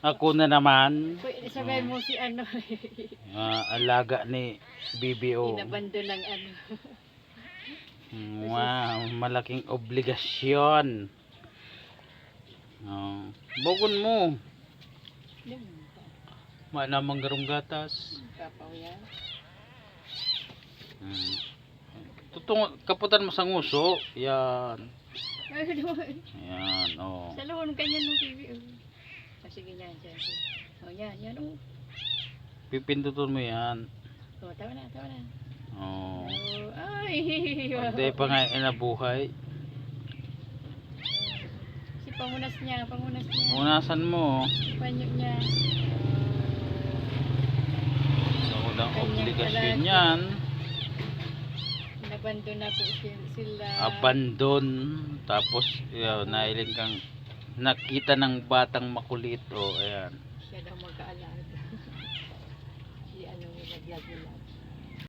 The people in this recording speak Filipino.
Ako na naman. Sabihin mo si ano. Alaga ni BBO. Inabando ng ano. Wow, malaking obligasyon. Bugon mo. Mana manggarong gatas. Kapaw yan. Kaputan mo sa nguso. Yan. Yan, Sa loob kanya ng TV. Sige yan, yan. Yan, yan. Pipindutin mo yan. Tawa na, tawa na. Ay. Hindi pa nga inabuhay. Si pangunas niya, pangunas niya. Punasan mo. Panyo niya. So, walang obligasyon yan. Nabandon na po sila. Abandon. Tapos, nailing kang nakita ng batang makulit. Ayan. Siya daw mag-aalaga. Si ano, nag-vlog nila.